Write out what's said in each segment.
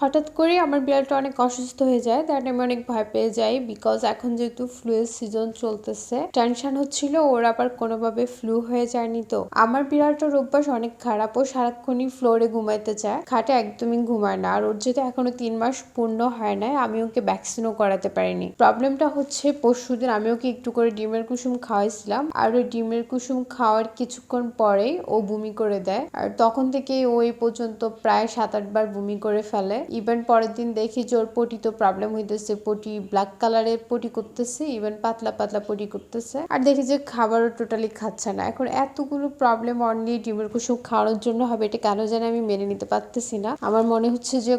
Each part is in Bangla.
হঠাৎ করে আমার বিড়ালটা অনেক অসুস্থ হয়ে যায়, দ্যাট আমি অনেক ভয় পেয়ে যাই। বিকজ এখন যেহেতু ফ্লু এর সিজন চলতেছে, টেনশন হচ্ছিল ওর আবার কোনোভাবে ফ্লু হয়ে যায়নি। তো আমার বিড়ালটার অভ্যাস অনেক খারাপ, ও সারাক্ষণই ফ্লোরে ঘুমাইতে চায়, খাটে একদমই ঘুমায় না। আর ওর যেহেতু এখনো 3 মাস পূর্ণ হয় নাই, আমি ওকে ভ্যাকসিনও করাতে পারিনি। প্রবলেমটা হচ্ছে পরশুদিন আমি ওকে একটু করে ডিমের কুসুম খাওয়াইছিলাম, আর ওই ডিমের কুসুম খাওয়ার কিছুক্ষণ পরেই ও বমি করে দেয়। আর তখন থেকে ওই পর্যন্ত প্রায় 7-8 বার বমি করে ফেলে। ইভেন পরের দিন দেখি যে ওর পটি তো প্রবলেম হইতেছে, পটি ব্ল্যাক কালারের পটি করতেছে, ইভেন পাতলা পাতলা পটি করতেছে। আর দেখি যে খাবারও টোটালি খাচ্ছে না। এখন এতগুলো প্রবলেম অনলি ডিমের কুসুম খাওয়ানোর জন্য হবে, এটা কেন জানি আমি মেনে নিতে পারতেছি না। আমার মনে হচ্ছে যে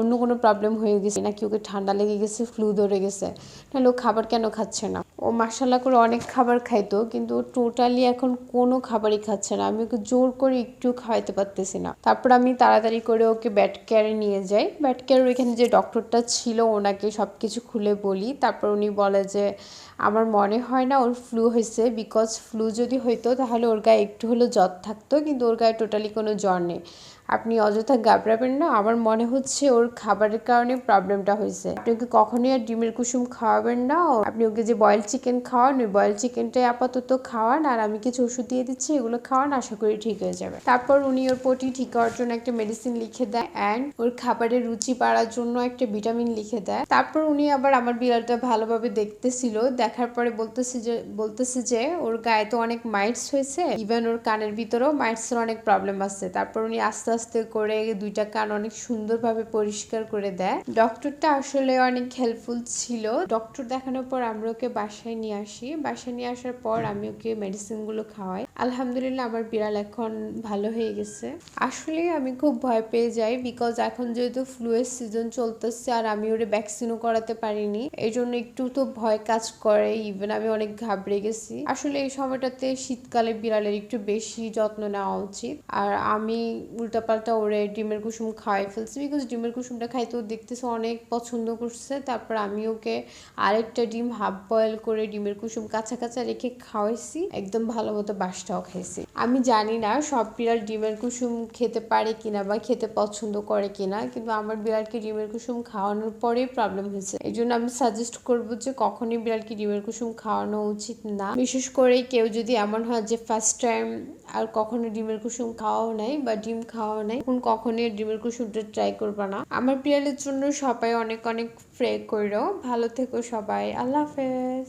অন্য কোনো প্রবলেম হয়ে গেছে, নাকি ওকে ঠান্ডা লেগে গেছে, ফ্লু ধরে গেছে, নাহলে ও খাবার কেন খাচ্ছে না। ও মাশাআল্লাহ করে অনেক খাবার খাইতো, কিন্তু ও টোটালি এখন কোনো খাবারই খাচ্ছে না। আমি ওকে জোর করে একটু খাওয়াইতে পারতেছি না। তারপর আমি তাড়াতাড়ি করে ওকে ব্যাট কেয়ারে নিয়ে যাই। ব্যাট কেয়ার ওইখানে যে ডক্টরটা ছিল ওনাকে সবকিছু খুলে বলি। তারপর উনি বলে যে আমার মনে হয় না ওর ফ্লু হয়েছে, বিকজ ফ্লু যদি হইতো তাহলে ওর গায়ে একটু হলেও জ্বর থাকতো, কিন্তু ওর গায়ে টোটালি কোনো জ্বর নেই। আপনি অযথা ঘাবড়াবেন না, আমার মনে হচ্ছে ওর খাবারের কারণে প্রবলেমটা হয়েছে। আপনি ওকে কখনোই আর ডিমের কুসুম খাওয়াবেন না। আপনি ওকে যে বয়েল চিকেন খাওয়ান, ওই বয়েল চিকেনটাই আপাতত খাওয়ান, আর আমি কিছু ওষুধ দিয়ে দিচ্ছি, এগুলো খাওয়ান, আশা করি ঠিক হয়ে যাবে। তারপর উনি ওর পটি ঠিক করার জন্য একটা মেডিসিন লিখে দেয়, অ্যান্ড ওর খাবারের রুচি বাড়ার জন্য একটা ভিটামিন লিখে দেয়। তারপর উনি আবার আমার বিড়ালটা ভালোভাবে দেখতেছিল, দেখার পরে বলতেছে যে ওর গায়ে তো অনেক মাইটস হয়েছে, ইভেন ওর কানের ভিতরেও মাইটস এর অনেক প্রবলেম আছে। তারপর উনি আস্তে আস্তে করে 2টা কান অনেক সুন্দরভাবে পরিষ্কার করে দেয়। ডক্টরটা আসলে অনেক হেল্পফুল ছিল। ডক্টর দেখানোর পর আমরা ওকে বাসায় নিয়ে আসি। বাসায় নিয়ে আসার পর আমি ওকে মেডিসিন গুলো খাওয়াই। আলহামদুলিল্লাহ আমার বিড়াল এখন ভালো হয়ে গেছে। আসলে আমি খুব ভয় পেয়ে যাই, বিকজ এখন যেহেতু ফ্লু এর সিজন চলতেছে আর আমি ওরে ভ্যাকসিনও করাতে পারিনি, এই জন্য একটু তো ভয় কাজ করে। ইভেন আমি অনেক ঘাবড়ে গেছি। আসলে এই সময়টাতে শীতকালে বিড়ালের একটু বেশি যত্ন নেওয়া উচিত। আর আমি উল্টাপাল্টা ওরে ডিমের কুসুম খাওয়াই ফেলছি, বিকজ ডিমের কুসুমটা খাইতে ও দেখতেছে অনেক পছন্দ করছে। তারপর আমি ওকে আরেকটা ডিম হাফ বয়েল করে ডিমের কুসুম কাঁচা কাঁচা রেখে খাওয়াইছি, একদম ভালো মতো বাসটাও খাইছি। আমি জানি না সব বিড়াল ডিমের কুসুম খেতে পারে কিনা বা খেতে পছন্দ করে কিনা, কিন্তু আমার বিড়ালকে ডিমের কুসুম খাওয়ানোর পরেই প্রবলেম হয়েছে। এই জন্য আমি সাজেস্ট করবো যে কখনই বিড়ালকে ডিমের কুসুম খাওয়ানো উচিত না। বিশেষ করে কেউ যদি এমন হয় যে ফার্স্ট টাইম আর কখনো ডিমের কুসুম খাওয়াও নাই বা ডিম খাওয়াও নাই, তখন কখনোই ডিমের কুসুমটা ট্রাই করবা না। আমার বিড়ালের জন্য সবাই অনেক অনেক প্রে করো। ভালো থেকো সবাই, আল্লাহ হাফেজ।